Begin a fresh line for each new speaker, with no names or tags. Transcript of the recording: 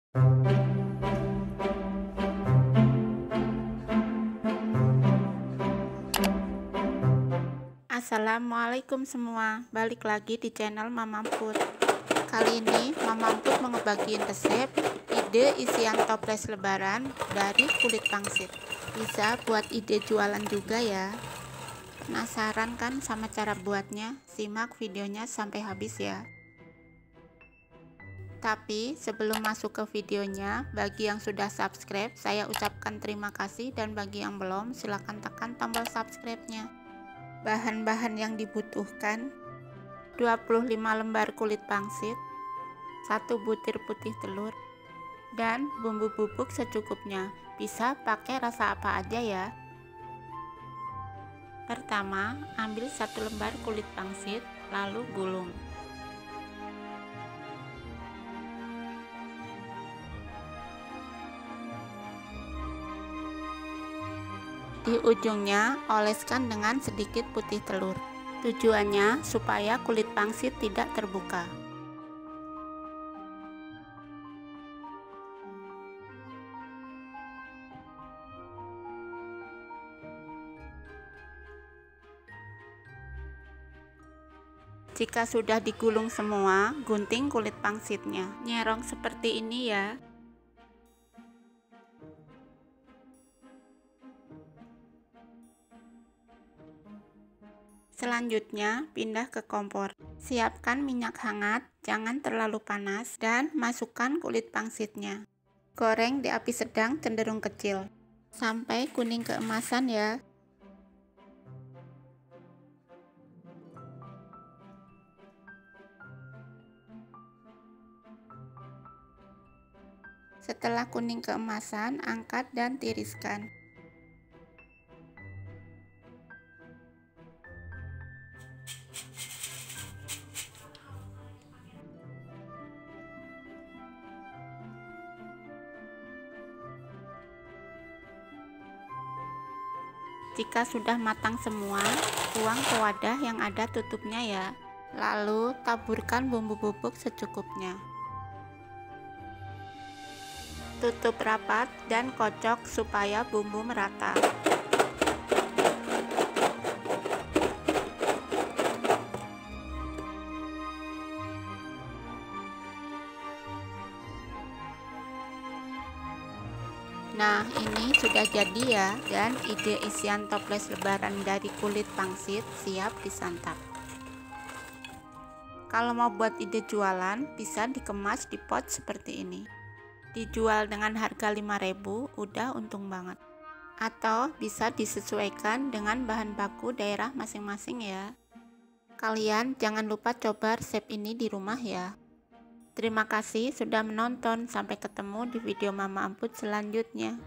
Assalamualaikum semua, balik lagi di channel Mama Put. Kali ini Mama Put mau ngebagiin resep ide isian toples lebaran dari kulit pangsit. Bisa buat ide jualan juga ya. Penasaran kan sama cara buatnya? Simak videonya sampai habis ya. Tapi sebelum masuk ke videonya, bagi yang sudah subscribe, saya ucapkan terima kasih, dan bagi yang belum, silahkan tekan tombol subscribe-nya. Bahan-bahan yang dibutuhkan: 25 lembar kulit pangsit, 1 butir putih telur, dan bumbu bubuk secukupnya. Bisa pakai rasa apa aja ya. Pertama, ambil 1 lembar kulit pangsit, lalu gulung. Di ujungnya oleskan dengan sedikit putih telur. Tujuannya supaya kulit pangsit tidak terbuka. Jika sudah digulung semua, gunting kulit pangsitnya. Nyerong seperti ini ya. Selanjutnya, pindah ke kompor. Siapkan minyak hangat, jangan terlalu panas, dan masukkan kulit pangsitnya. Goreng di api sedang cenderung kecil, sampai kuning keemasan ya. Setelah kuning keemasan, angkat dan tiriskan. Jika sudah matang semua, tuang ke wadah yang ada tutupnya ya. Lalu taburkan bumbu bubuk secukupnya. Tutup rapat dan kocok supaya bumbu merata. Nah, ini sudah jadi ya, dan ide isian toples lebaran dari kulit pangsit siap disantap. Kalau mau buat ide jualan, bisa dikemas di pot seperti ini. Dijual dengan harga 5.000, udah untung banget. Atau bisa disesuaikan dengan bahan baku daerah masing-masing ya. Kalian jangan lupa coba resep ini di rumah ya. Terima kasih sudah menonton, sampai ketemu di video Mama Amput selanjutnya.